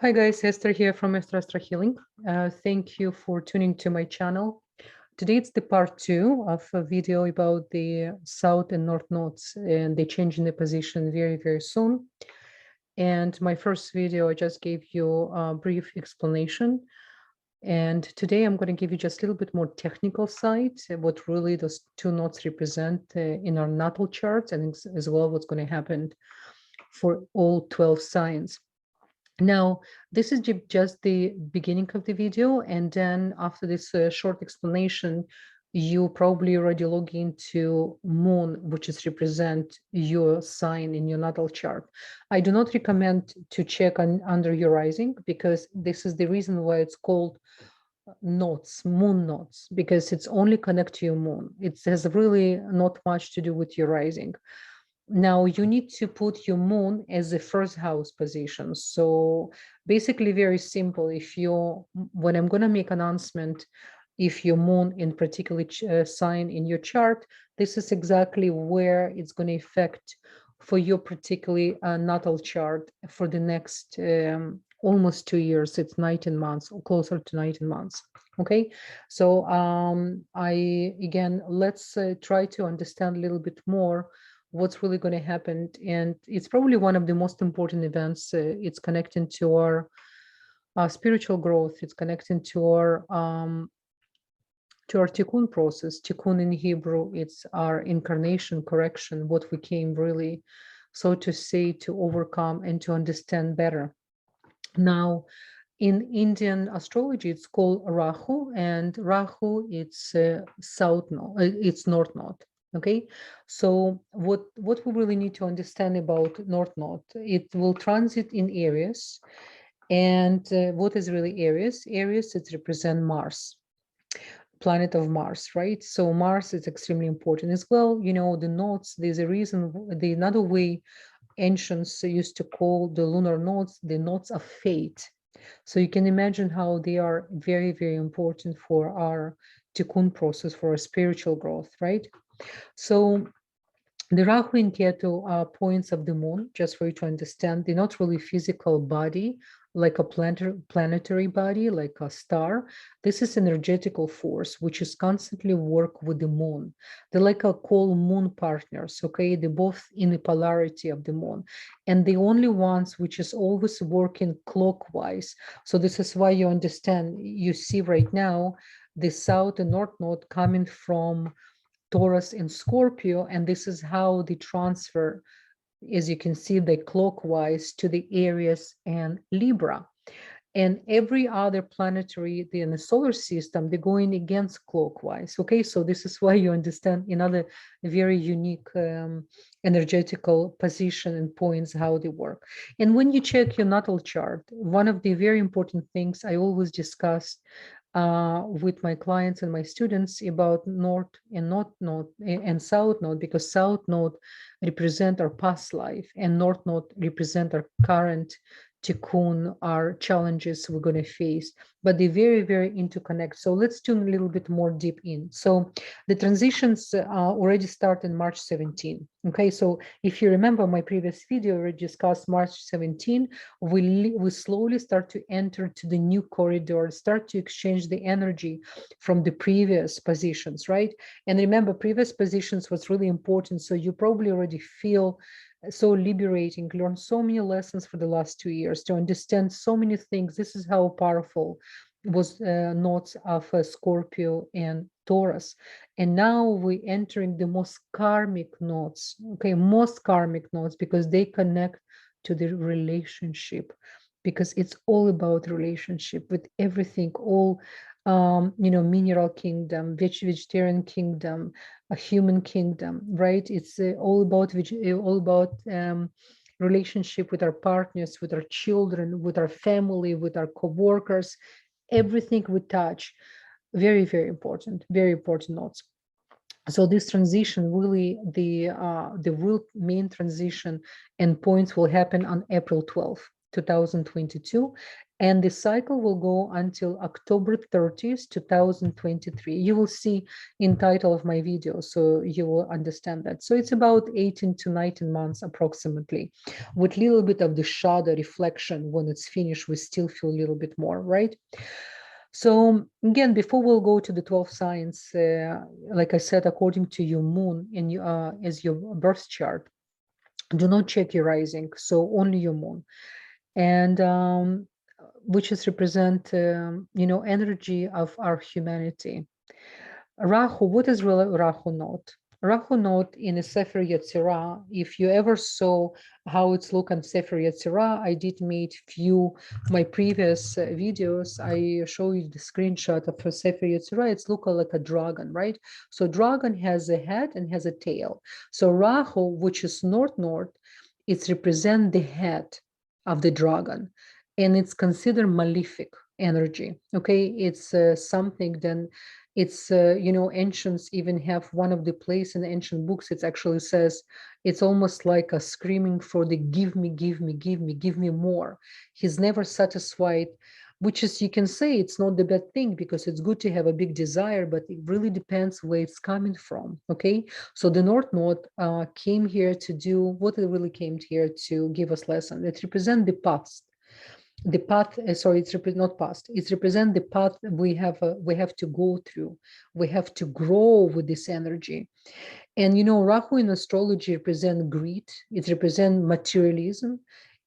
Hi guys, Esther here from Esther-Astro-Healing. Thank you for tuning to my channel. Today it's the part 2 of a video about the South and North nodes, and they change in the position very, very soon. And my first video, I just gave you a brief explanation. And today I'm going to give you just a little bit more technical side, what really those two nodes represent in our natal charts, and as well what's going to happen for all 12 signs. Now, this is just the beginning of the video, and then after this short explanation, you probably already log into Moon, which is represent your sign in your natal chart. I do not recommend to check under your rising, because this is the reason why it's called nodes, moon nodes, because it's only connect to your moon. It has really not much to do with your rising. Now you need to put your moon as a first house position. So basically very simple. When I'm going to make announcement, if your moon in particular sign in your chart, this is exactly where it's going to affect for your particularly natal chart for the next almost 2 years. It's 19 months or closer to 19 months. Okay, so let's try to understand a little bit more what's really going to happen. And it's probably one of the most important events. It's connecting to our spiritual growth. It's connecting to our Tikkun process. Tikkun in Hebrew, it's our incarnation, correction, what we came really, so to say, to overcome and to understand better. Now, in Indian astrology, it's called Rahu, and Rahu, it's south node, it's north node. Okay, so what we really need to understand about north node, it will transit in Aries. And what is really Aries? Aries, it represents Mars, planet of Mars, right? So Mars is extremely important as well. You know, the nodes, there's a reason, another way ancients used to call the lunar nodes the nodes of fate. So you can imagine how they are very, very important for our Tikkun process, for our spiritual growth, right? So the Rahu and Ketu are points of the moon, just for you to understand. They're not really physical body, like a planetary body, like a star. This is energetical force, which is constantly work with the moon. They're like a call moon partners, okay? They're both in the polarity of the moon. And the only ones which is always working clockwise. So this is why you understand, you see right now, the south and north node coming from Taurus and Scorpio, and this is how they transfer, as you can see, the clockwise to the Aries and Libra. And every other planetary in the solar system, they're going against clockwise. Okay, so this is why you understand another very unique energetical position and points, how they work. And when you check your natal chart, one of the very important things I always discuss with my clients and my students about north and north node and south node, because south node represent our past life and north node represent our current Tikkun, our challenges we're going to face, but they very, very interconnect. So let's tune a little bit more deep in. So the transitions already start in March 17. Okay, so if you remember my previous video, we discussed March 17. We slowly start to enter to the new corridor, start to exchange the energy from the previous positions, right? And remember, previous positions was really important. So you probably already feel so liberating, learned so many lessons for the last 2 years to understand so many things. This is how powerful was nodes of Scorpio and Taurus. And now we entering the most karmic nodes, okay, most karmic nodes, because they connect to the relationship, because it's all about relationship with everything, all mineral kingdom, vegetarian kingdom, a human kingdom, right? It's all about relationship with our partners, with our children, with our family, with our co-workers, everything we touch. Very, very important notes. So this transition, really, the real main transition and points will happen on April 12th. 2022, and the cycle will go until October 30th, 2023. You will see in title of my video, so you will understand that. So it's about 18 to 19 months approximately, with a little bit of the shadow reflection. When it's finished, we still feel a little bit more, right? So again, before we'll go to the 12 signs, like I said, according to your moon and as your birth chart, do not check your rising, so only your moon, and which is represent energy of our humanity. Rahu, what is really Rahu note? Rahu note in a Sefer Yezirah, if you ever saw how it's look on Sefer Yezirah, I did make few, my previous videos, I show you the screenshot of a Sefer Yezirah, it's look like a dragon, right? So dragon has a head and has a tail. So Rahu, which is north-north, it's represent the head of the dragon, and it's considered malefic energy, okay? It's something then, it's ancients even have one of the place in the ancient books, it actually says it's almost like a screaming for the give me, give me, give me, give me more. He's never satisfied, which is, you can say it's not the bad thing, because it's good to have a big desire, but it really depends where it's coming from, okay? So the North Node came here to do what it really came here to give us lesson. It represents the past, the path, sorry, it's not past, it's represent the path we have to go through, we have to grow with this energy. And Rahu in astrology represent greed, it represent materialism,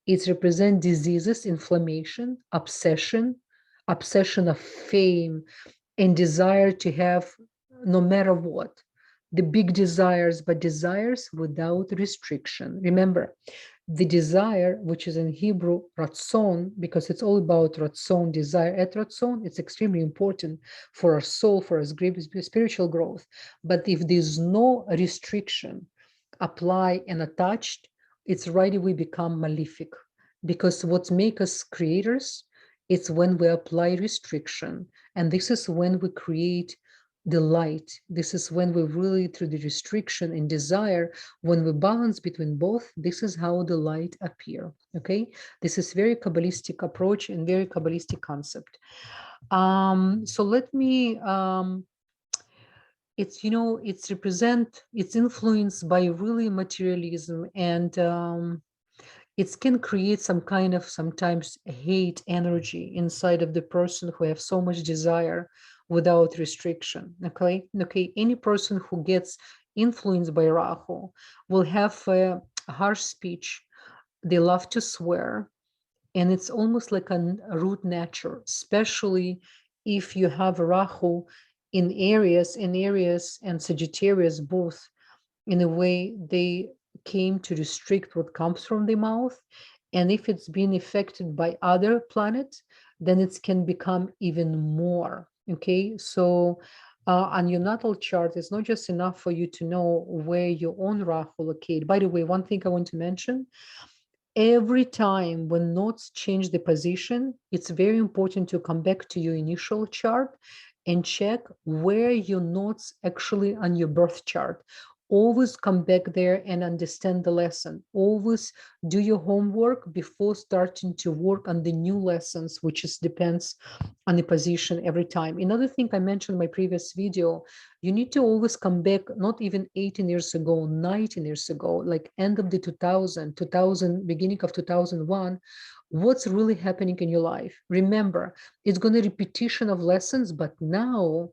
it represent diseases, inflammation, obsession of fame, and desire to have no matter what, the big desires, but desires without restriction. Remember, the desire, which is in Hebrew ratzon, because it's all about ratzon, desire at ratzon, it's extremely important for our soul, for our spiritual growth. But if there's no restriction apply and attached, it's right we become malefic. Because what makes us creators, it's when we apply restriction. And this is when we create the light. This is when we really, through the restriction and desire, when we balance between both, this is how the light appear, okay? This is very Kabbalistic approach and very Kabbalistic concept. So let me, it's, it's influenced by really materialism, and it can create some kind of sometimes hate energy inside of the person who have so much desire without restriction, okay? Any person who gets influenced by Rahu will have a harsh speech, they love to swear, and it's almost like a root nature, especially if you have Rahu in Aries and Sagittarius both, in a way they came to restrict what comes from the mouth. And if it's been affected by other planets, then it can become even more, okay? So on your natal chart, it's not just enough for you to know where your own Rahu locate. By the way, one thing I want to mention, every time when nodes change the position, it's very important to come back to your initial chart and check where your nodes actually on your birth chart. Always come back there and understand the lesson. Always do your homework before starting to work on the new lessons, which is depends on the position every time. Another thing I mentioned in my previous video, you need to always come back, not even 18 years ago, 19 years ago, like end of the 2000, beginning of 2001, what's really happening in your life. Remember, it's going to repetition of lessons, but now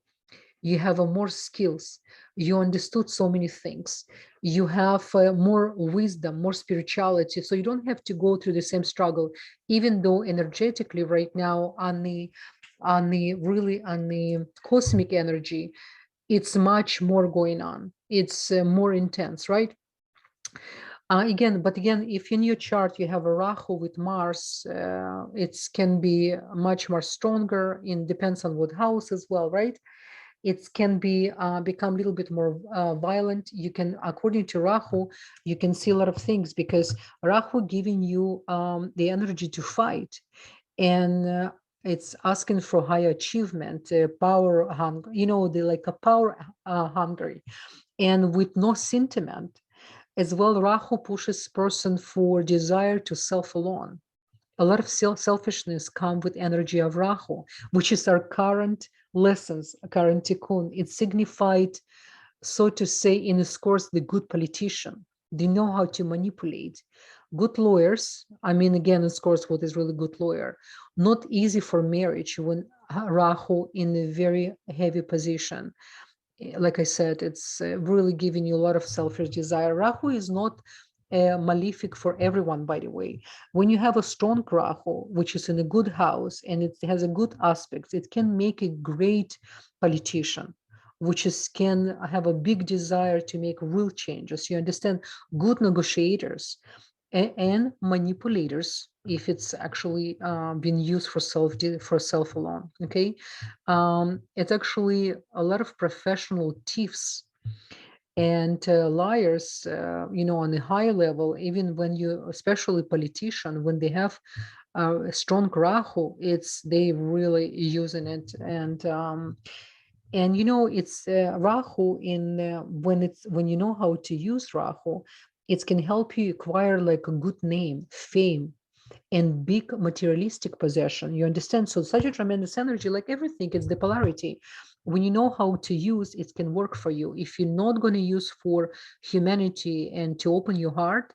you have more skills, you understood so many things, you have more wisdom, more spirituality, so you don't have to go through the same struggle, even though energetically right now on the cosmic energy, it's much more going on, it's more intense, right? Again, if in your chart you have a Rahu with Mars, it can be much more stronger, in depends on what house as well, right? It can be become a little bit more violent. You can, according to Rahu, you can see a lot of things, because Rahu giving you the energy to fight, and it's asking for higher achievement, power hunger, the like a power hungry, and with no sentiment as well. Rahu pushes person for desire to self alone, A lot of selfishness come with energy of Rahu, which is our current lessons, current tikkun. It signified, so to say, in this course, the good politician. They know how to manipulate. Good lawyers, I mean, again, of course, what is really good lawyer? Not easy for marriage when Rahu in a very heavy position. Like I said, it's really giving you a lot of selfish desire. Rahu is not malefic for everyone, by the way. When you have a strong Rahu, which is in a good house and it has a good aspect, it can make a great politician, which is can have a big desire to make real changes. You understand? Good negotiators and manipulators, if it's actually been used for self alone. Okay, it's actually a lot of professional thieves and liars, on a higher level. Even when you, especially politician, when they have a strong Rahu, it's they really using it. And it's Rahu in when you know how to use Rahu, it can help you acquire like a good name, fame, and big materialistic possession. You understand? So such a tremendous energy, like everything, it's the polarity. When you know how to use, it can work for you. If you're not going to use for humanity and to open your heart,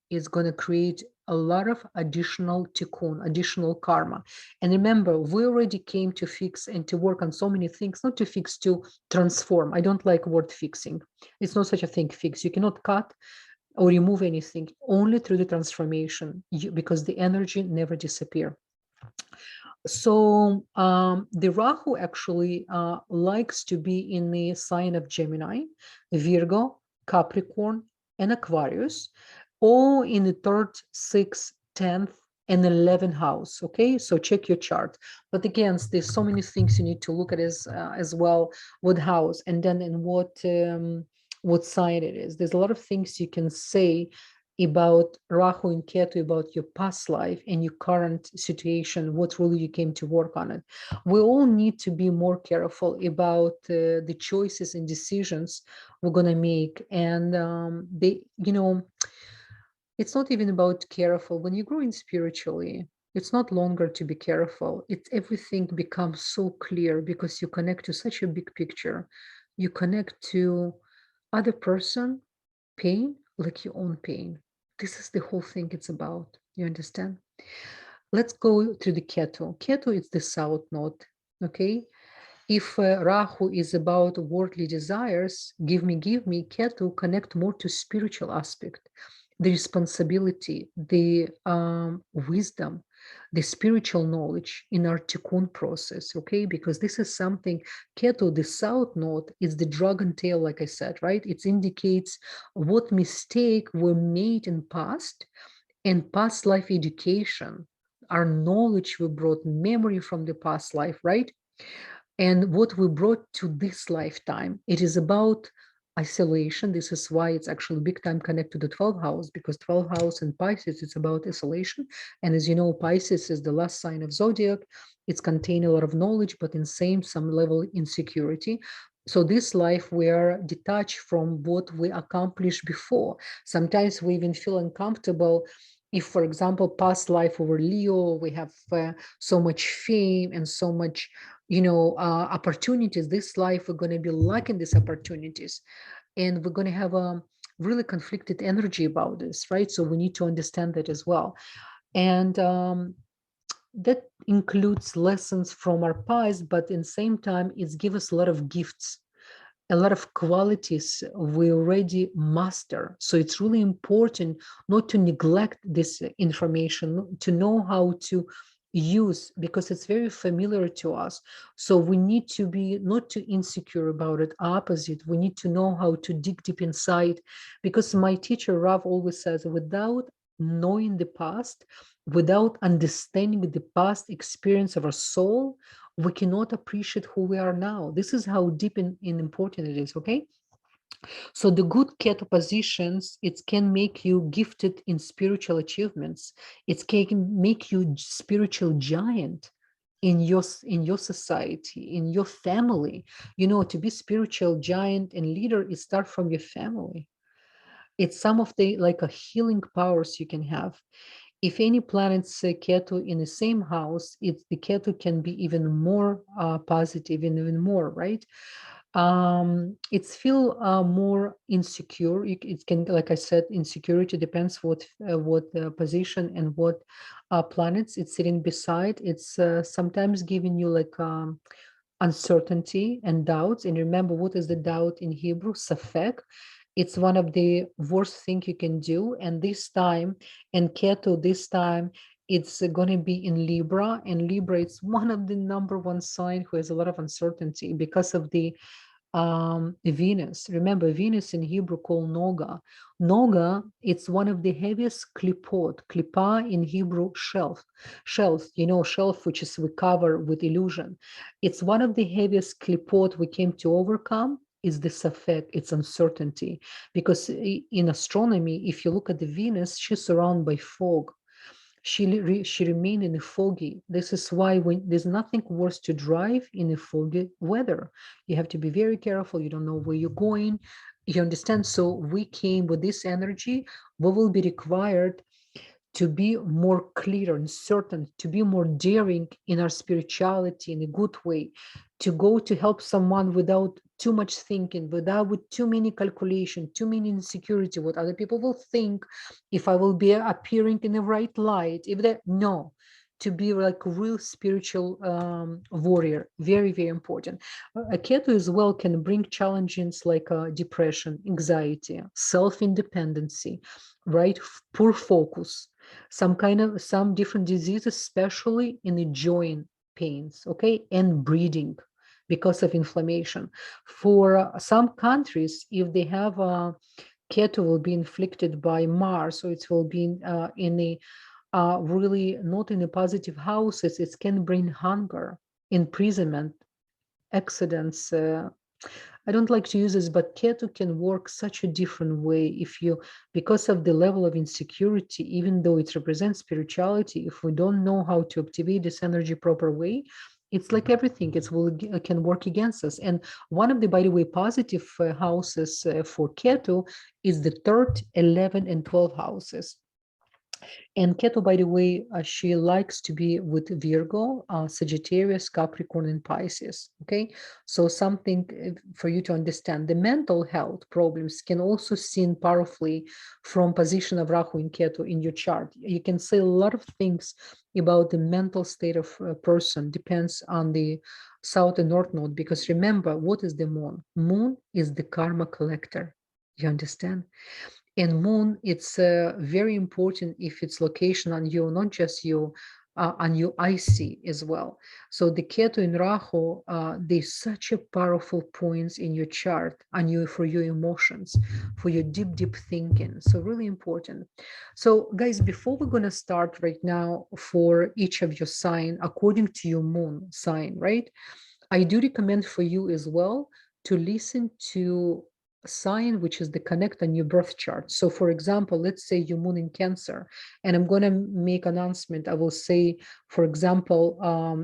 it's going to create a lot of additional tikkun, additional karma. And remember, we already came to fix and to work on so many things, not to fix, to transform. I don't like word fixing. It's not such a thing, fix. You cannot cut or remove anything, only through the transformation, because the energy never disappear. So the Rahu actually likes to be in the sign of Gemini, Virgo, Capricorn, and Aquarius, all in the 3rd, 6th, 10th, and 11th house. Okay, so check your chart. But again, there's so many things you need to look at as well. What house, and then in what sign it is. There's a lot of things you can say about Rahu and Ketu, about your past life and your current situation, what really you came to work on it. We all need to be more careful about the choices and decisions we're going to make. And it's not even about careful. When you're growing spiritually, it's not longer to be careful. It's everything becomes so clear because you connect to such a big picture. You connect to other person pain like your own pain. This is the whole thing it's about. You understand? Let's go to the Ketu. Ketu is the south node. Okay. If Rahu is about worldly desires, give me, Ketu connect more to spiritual aspect, the responsibility, the wisdom, the spiritual knowledge in our tikkun process, okay? Because this is something, Ketu, the south node, is the dragon tail, like I said, right? It indicates what mistake were made in past and past life education, our knowledge we brought, memory from the past life, right? And what we brought to this lifetime. It is about isolation. This is why it's actually big time connected to the 12th house, because 12th house in Pisces, it's about isolation. And as you know, Pisces is the last sign of zodiac. It's contain a lot of knowledge, but in some level insecurity. So this life, we are detached from what we accomplished before. Sometimes we even feel uncomfortable if, for example, past life over Leo, we have so much fame and so much opportunities. This life, we're going to be lacking these opportunities, and we're going to have a really conflicted energy about this, right? So we need to understand that as well. And that includes lessons from our past, but in the same time, it's give us a lot of gifts, a lot of qualities we already master. So it's really important not to neglect this information, to know how to use, because it's very familiar to us. So we need to be not too insecure about it. Opposite, we need to know how to dig deep inside, because my teacher Rav always says, without knowing the past, without understanding the past experience of our soul, we cannot appreciate who we are now. This is how deep and important it is, okay? So the good Ketu positions, it can make you gifted in spiritual achievements. It can make you spiritual giant in your society, in your family. To be spiritual giant and leader, it starts from your family. It's some of the like a healing powers you can have. if any planets Ketu in the same house, the Ketu can be even more positive and even more, right? It's feel more insecure. It can, like I said, insecurity depends what position and what planets it's sitting beside. It's sometimes giving you like uncertainty and doubts. And remember, what is the doubt in Hebrew? Safek. It's one of the worst thing you can do. And this time, and Ketu, this time, it's going to be in Libra. And Libra, it's one of the number one sign who has a lot of uncertainty because of the Venus. Remember, Venus in Hebrew called Noga. Noga, it's one of the heaviest klipot. Klipa in Hebrew, shelf. Shelf, shelf which is we cover with illusion. It's one of the heaviest klipot we came to overcome is the safek, it's uncertainty. Because in astronomy, if you look at the Venus, she's surrounded by fog. She remained in a foggy. This is why there's nothing worse to drive in a foggy weather. You have to be very careful. You don't know where you're going. You understand? So we came with this energy. We will be required to be more clear and certain, to be more daring in our spirituality in a good way, to go to help someone without too much thinking, without with too many calculation, too many insecurity, what other people will think, if I will be appearing in the right light, if that, no, to be like a real spiritual warrior, very, very important. A Ketu as well can bring challenges like depression, anxiety, self-independency, right? Poor focus, some different diseases, especially in the joint pains, okay, and bleeding because of inflammation. For some countries, if they have Ketu will be inflicted by Mars, so it will be in a really not in a positive houses, it can bring hunger, imprisonment, accidents. I don't like to use this, but Ketu can work such a different way if you, because of the level of insecurity, even though it represents spirituality, if we don't know how to activate this energy proper way, it's like everything, it can work against us. And one of the, by the way, positive houses for Ketu is the 3rd, 11, and 12 houses. And Ketu, by the way, she likes to be with Virgo, Sagittarius, Capricorn, and Pisces. Okay, so something for you to understand. The mental health problems can also seen powerfully from position of Rahu and Ketu in your chart. You can say a lot of things about the mental state of a person, depends on the south and north node, because remember, what is the moon? Moon is the karma collector. You understand? And moon, it's very important if it's location on you, not just you, on your IC as well. So the Ketu and Rahu, there's such a powerful points in your chart on you for your emotions, for your deep, deep thinking. So really important. So guys, before we're going to start right now for each of your sign, according to your moon sign, right? I do recommend for you as well to listen to sign which is the connect on your birth chart. So for example, let's say your moon in Cancer, and I'm going to make announcement. I will say, for example,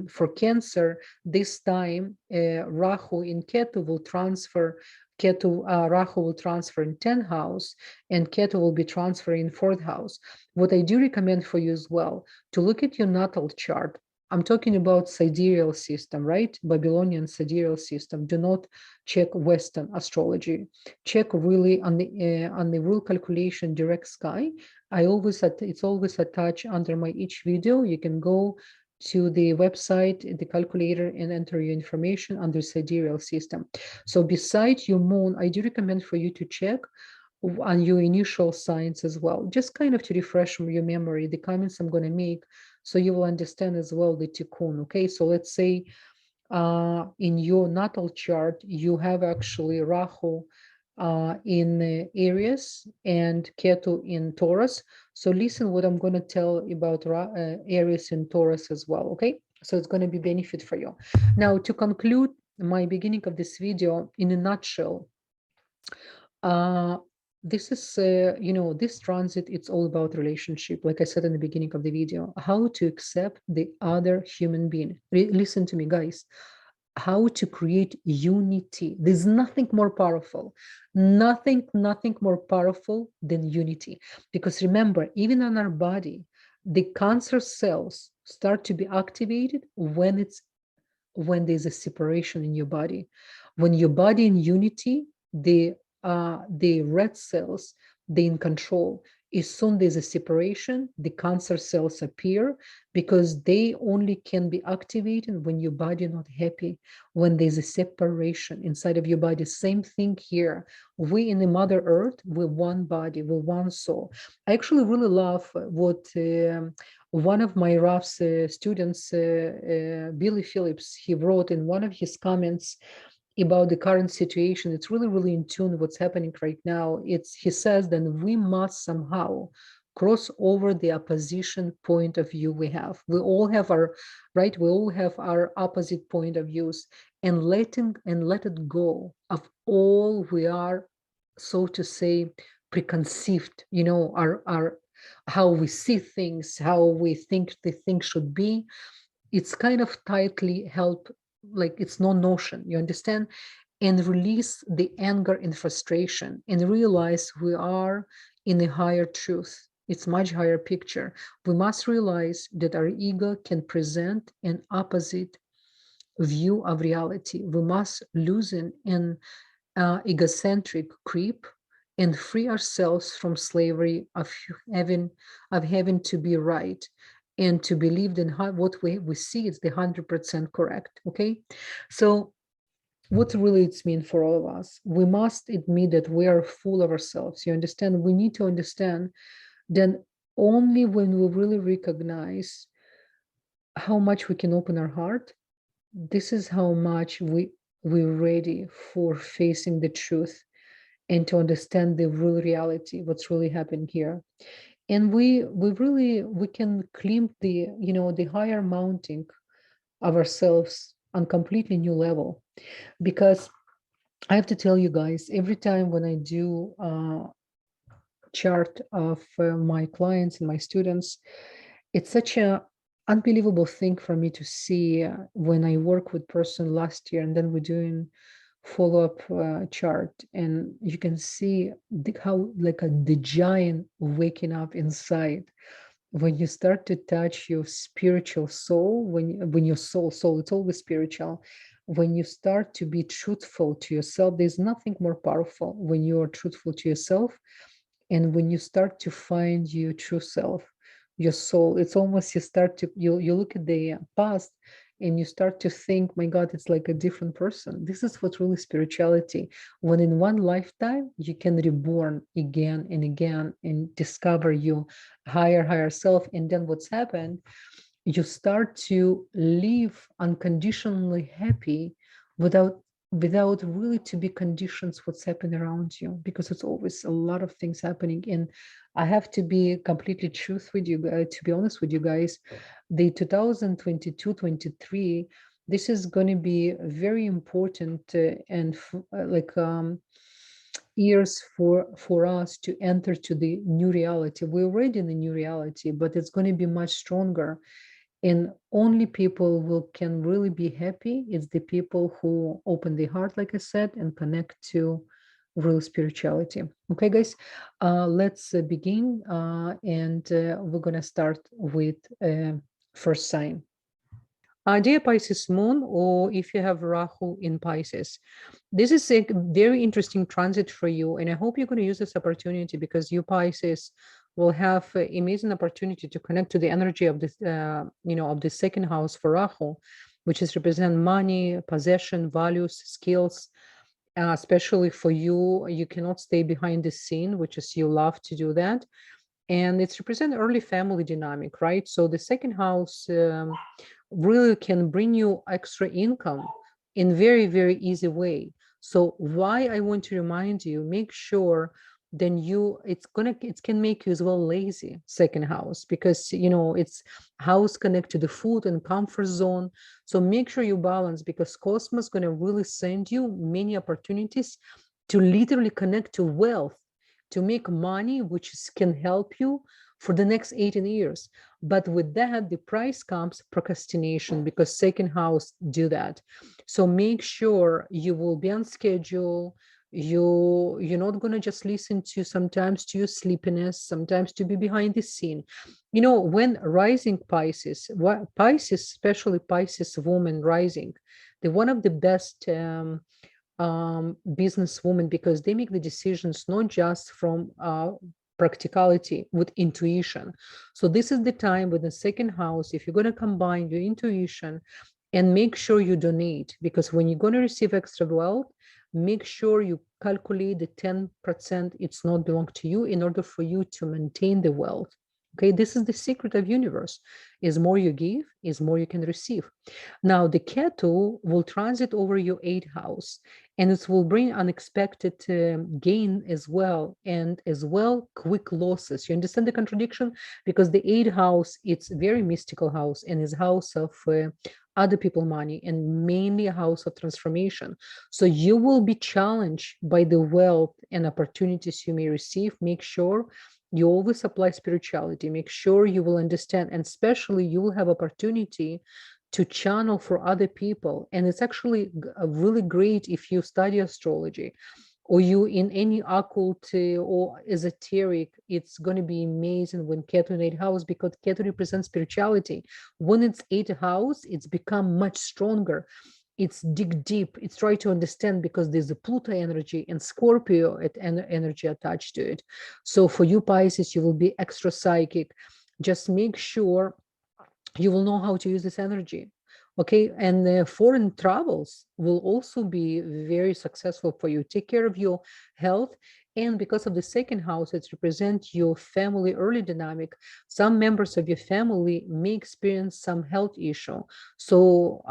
for Cancer, this time Rahu in Ketu will transfer. Rahu will transfer in 10th house, and Ketu will be transferring in 4th house. What I do recommend for you as well, to look at your natal chart. I'm talking about sidereal system, right? Babylonian sidereal system. Do not check Western astrology. Check really on the real calculation direct sky. It's always attached under my each video. You can go to the website, the calculator, and enter your information under sidereal system. So besides your moon, I do recommend for you to check on your initial signs as well, just kind of to refresh your memory, the comments I'm going to make, so you will understand as well the Tikkun. Okay, so let's say in your natal chart, you have actually Rahu in Aries and Ketu in Taurus. So listen what I'm going to tell about Aries and Taurus as well. Okay, so it's going to be benefit for you. Now, to conclude my beginning of this video in a nutshell, this is this transit, it's all about relationship, like I said in the beginning of the video, how to accept the other human being. Listen to me, guys, how to create unity. There's nothing more powerful, nothing more powerful than unity. Because remember, even on our body, the cancer cells start to be activated when there's a separation in your body. When your body in unity, the red cells, they're in control. As soon there's a separation, the cancer cells appear, because they only can be activated when your body not happy, when there's a separation inside of your body. Same thing here. We in the Mother Earth, we're one body, we're one soul. I actually really love what one of my Raf's students, Billy Phillips, he wrote in one of his comments about the current situation. It's really, really in tune with what's happening right now. He says that we must somehow cross over the opposition point of view we have. We all have our, right? We all have our opposite point of views, and let it go of all we are, so to say, preconceived, our how we see things, how we think the thing should be. It's kind of tightly held, like it's no notion, you understand? And release the anger and frustration, and realize we are in a higher truth. It's much higher picture. We must realize that our ego can present an opposite view of reality. We must loosen an egocentric creep and free ourselves from slavery of having to be right, and to believe in what we see is the 100% correct. Okay, so what really it's mean for all of us? We must admit that we are full of ourselves. You understand? We need to understand then only when we really recognize how much we can open our heart, this is how much we're ready for facing the truth, and to understand the real reality, what's really happening here. And we can climb the higher mountain of ourselves on completely new level. Because I have to tell you guys, every time when I do chart of my clients and my students, it's such a unbelievable thing for me to see when I work with person last year, and then we're doing follow-up chart, and you can see how like the giant waking up inside when you start to touch your spiritual soul. When your soul, it's always spiritual. When you start to be truthful to yourself, there's nothing more powerful when you are truthful to yourself. And when you start to find your true self, your soul, it's almost you look at the past, and you start to think, my God, it's like a different person. This is what really spirituality. When in one lifetime you can reborn again and again and discover your higher self. And then what's happened, you start to live unconditionally happy, without really to be conditions what's happening around you, because it's always a lot of things happening. And I have to be completely truth with you, to be honest with you guys, the 2022-23, this is going to be very important and years for us to enter to the new reality. We're already in the new reality, but it's going to be much stronger. And only people who can really be happy is the people who open their heart, like I said, and connect to real spirituality. Okay, guys, let's begin. And we're going to start with first sign. Dear Pisces moon, or if you have Rahu in Pisces, this is a very interesting transit for you. And I hope you're going to use this opportunity, because you Pisces will have an amazing opportunity to connect to the energy of this, of the second house for Rahu, which is represent money, possession, values, skills. Especially for you, you cannot stay behind the scene, which is you love to do that. And it's represent early family dynamic, right? So the second house really can bring you extra income in very, very easy way. So why I want to remind you, make sure then it can make you as well lazy, second house, because it's house connect to the food and comfort zone. So make sure you balance, because cosmos going to really send you many opportunities to literally connect to wealth, to make money, which can help you for the next 18 years. But with that, the price comes procrastination, because second house do that. So make sure you will be on schedule, You're not going to just listen to sometimes to your sleepiness, sometimes to be behind the scene. When rising Pisces, Pisces, especially Pisces woman rising, they're one of the best businesswomen, because they make the decisions not just from practicality with intuition. So this is the time with the second house, if you're going to combine your intuition and make sure you donate, because when you're going to receive extra wealth, make sure you calculate the 10% it's not belong to you in order for you to maintain the wealth. Okay, this is the secret of universe. Is more you give, is more you can receive. Now the Ketu will transit over your 8th house, and it will bring unexpected gain as well, and as well quick losses. You understand the contradiction? Because the 8th house, it's a very mystical house, and is house of other people money, and mainly a house of transformation. So you will be challenged by the wealth and opportunities you may receive. Make sure you always apply spirituality. Make sure you will understand, and especially you will have opportunity to channel for other people. And it's actually really great if you study astrology, or you in any occult or esoteric. It's going to be amazing when Ketu in 8th house, because Ketu represents spirituality. When it's 8th house, it's become much stronger. It's dig deep. It's try to understand, because there's a Pluto energy and Scorpio energy attached to it. So for you Pisces, you will be extra psychic. Just make sure you will know how to use this energy. Okay, and foreign travels will also be very successful for you. Take care of your health. And because of the second house, it represents your family early dynamic. Some members of your family may experience some health issue. So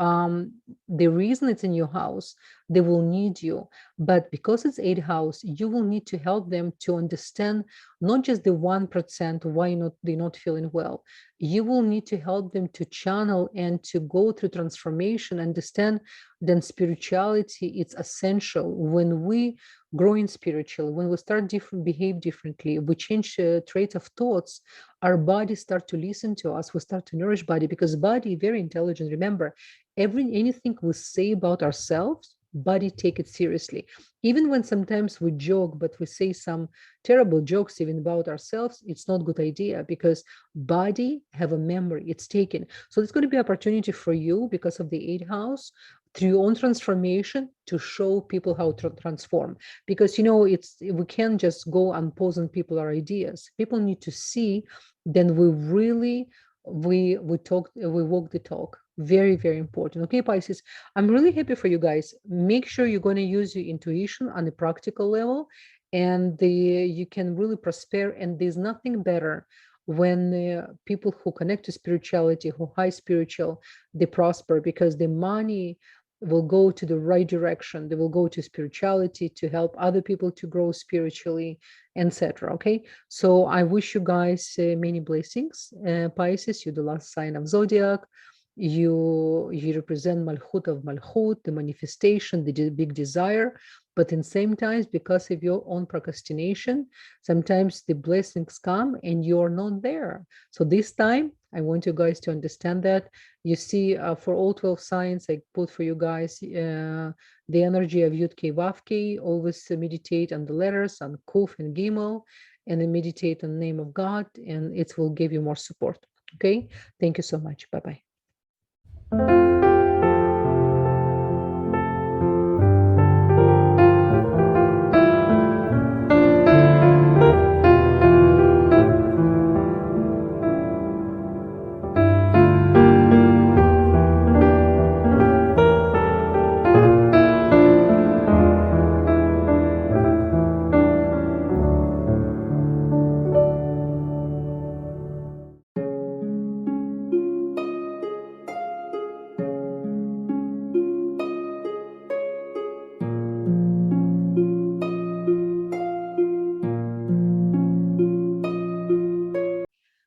the reason it's in your house, they will need you. But because it's 8th house, you will need to help them to understand not just the 1% why they're not feeling well. You will need to help them to channel and to go through transformation, understand then spirituality is essential. When we grow in spiritual, when we start behave differently, we change traits of thoughts, our body start to listen to us, we start to nourish body, because body very intelligent. Remember, anything we say about ourselves, body take it seriously. Even when sometimes we joke, but we say some terrible jokes even about ourselves, it's not a good idea, because body have a memory, it's taken. So it's going to be opportunity for you, because of the 8th house, through your own transformation, to show people how to transform. Because we can't just go and pose on people our ideas. People need to see, then we really we walk the talk. Very, very important. Okay, Pisces, I'm really happy for you guys. Make sure you're going to use your intuition on a practical level, and you can really prosper. And there's nothing better when people who connect to spirituality, who high spiritual, they prosper, because the money will go to the right direction. They will go to spirituality to help other people to grow spiritually, etc. Okay, so I wish you guys many blessings. Pisces, you're the last sign of zodiac. You represent Malchut of Malchut, the manifestation, the big desire. But in same times, because of your own procrastination, sometimes the blessings come and you're not there. So this time, I want you guys to understand that. You see, for all 12 signs, I put for you guys the energy of Yud Kei Vav Kei. Always meditate on the letters, on Kuf and Gimel, and then meditate on the name of God, and it will give you more support. Okay, thank you so much. Bye-bye.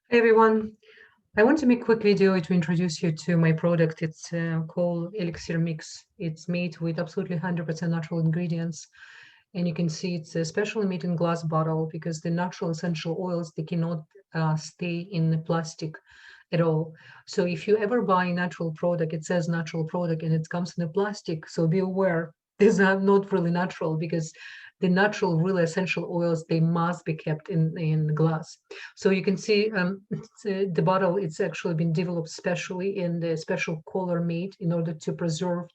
Hey everyone, I want to make a quick video to introduce you to my product. It's called Elixir Mix. It's made with absolutely 100% natural ingredients. And you can see it's especially made in glass bottle, because the natural essential oils, they cannot stay in the plastic at all. So if you ever buy a natural product, it says natural product and it comes in a plastic. So be aware these are not really natural, because the natural, really essential oils, they must be kept in glass. So you can see the bottle, it's actually been developed specially in the special color made in order to preserve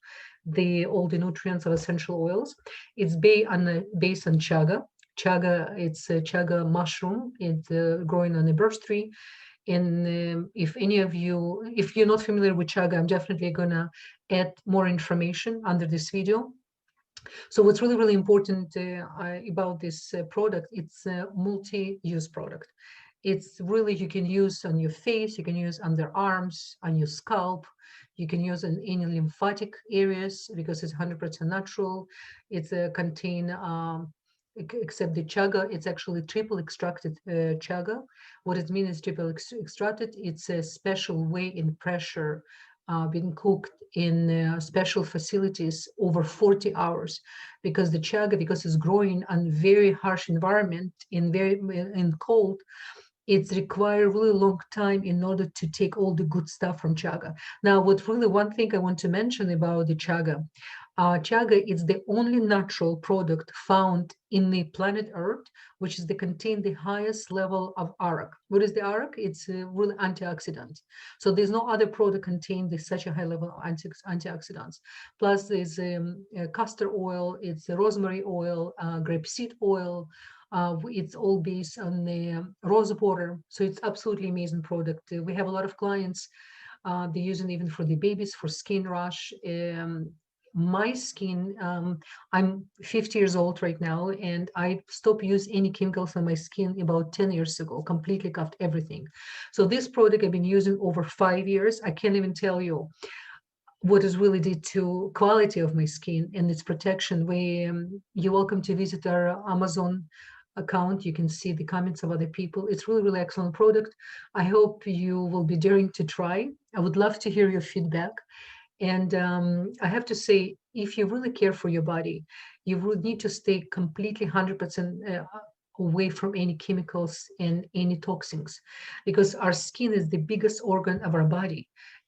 all the nutrients of essential oils. It's based on chaga. Chaga, it's a chaga mushroom. It's growing on a birch tree. And if any of you, if you're not familiar with chaga, I'm definitely gonna add more information under this video. So what's really, really important about this product, it's a multi-use product. It's really, you can use on your face, you can use on their arms, on your scalp, you can use in any lymphatic areas, because it's 100% natural. It's contain, except the chaga, it's actually triple extracted chaga. What it means is triple extracted. It's a special way in pressure, being cooked in special facilities over 40 hours, because the chaga, because it's growing on very harsh environment, in cold, it's require really long time in order to take all the good stuff from chaga. Now, what really one thing I want to mention about the chaga, chaga is the only natural product found in the planet Earth, which is contain the highest level of arak. What is the arak? It's a really antioxidant. So there's no other product contain such a high level of antioxidants. Plus there's castor oil, it's rosemary oil, grapeseed oil. It's all based on the rose water. So it's absolutely amazing product. We have a lot of clients, they use it even for the babies, for skin rash. My skin, I'm 50 years old right now, and I stopped using any chemicals on my skin about 10 years ago, completely cut everything. So this product I've been using over 5 years. I can't even tell you what is really did to quality of my skin and its protection. You're welcome to visit our Amazon account. You can see the comments of other people. It's really, really excellent product. I hope you will be daring to try. I would love to hear your feedback. And I have to say, if you really care for your body, you would need to stay completely 100% away from any chemicals and any toxins, because our skin is the biggest organ of our body.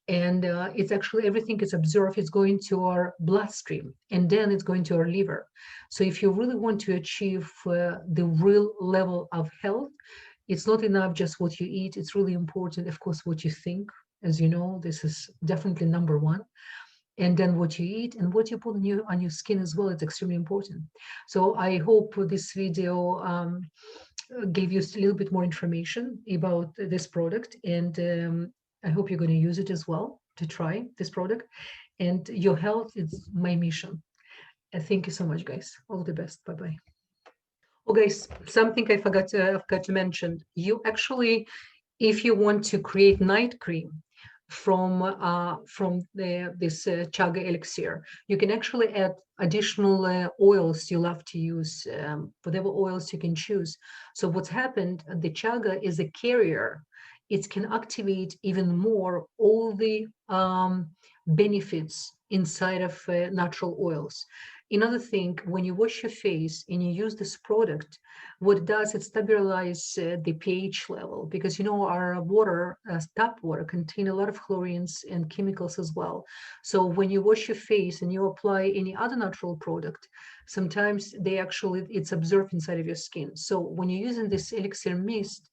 And it's actually, everything is absorbed, it's going to our bloodstream, and then it's going to our liver. So if you really want to achieve the real level of health, it's not enough just what you eat. It's really important, of course, what you think. As you know, this is definitely number one. And then what you eat and what you put on your skin as well, it's extremely important. So I hope this video gave you a little bit more information about this product. And I hope you're going to use it as well, to try this product. And your health is my mission. And thank you so much, guys. All the best. Bye-bye. Oh, guys, something I forgot to mention. You actually, if you want to create night cream from this chaga elixir, you can actually add additional oils you love to use, whatever oils you can choose. So what's happened, the chaga is a carrier. It can activate even more all the benefits inside of natural oils. Another thing, when you wash your face and you use this product, what it does, it stabilizes the pH level, because you know our water, tap water, contain a lot of chlorines and chemicals as well. So when you wash your face and you apply any other natural product, sometimes it's absorbed inside of your skin. So when you're using this elixir mist,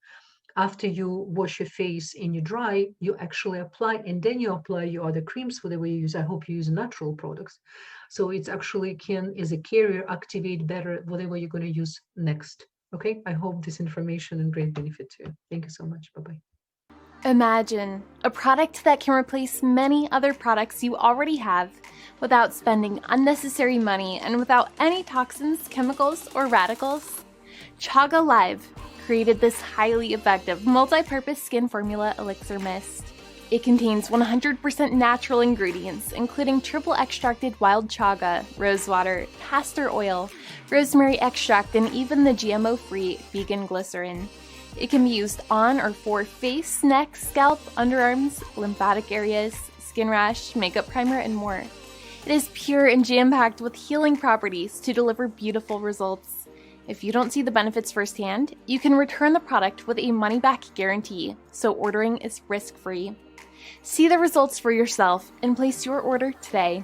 after you wash your face and you dry, you actually apply, and then you apply your other creams, whatever you use. I hope you use natural products. So it's actually can, as a carrier, activate better whatever you're going to use next. Okay, I hope this information and great benefit to you. Thank you so much. Bye-bye. Imagine a product that can replace many other products you already have without spending unnecessary money and without any toxins, chemicals, or radicals. Chaga Live created this highly effective multi-purpose skin formula elixir mist. It contains 100% natural ingredients, including triple extracted wild chaga, rosewater, castor oil, rosemary extract, and even the GMO-free vegan glycerin. It can be used on or for face, neck, scalp, underarms, lymphatic areas, skin rash, makeup primer, and more. It is pure and jam-packed with healing properties to deliver beautiful results. If you don't see the benefits firsthand, you can return the product with a money-back guarantee, so ordering is risk-free. See the results for yourself and place your order today.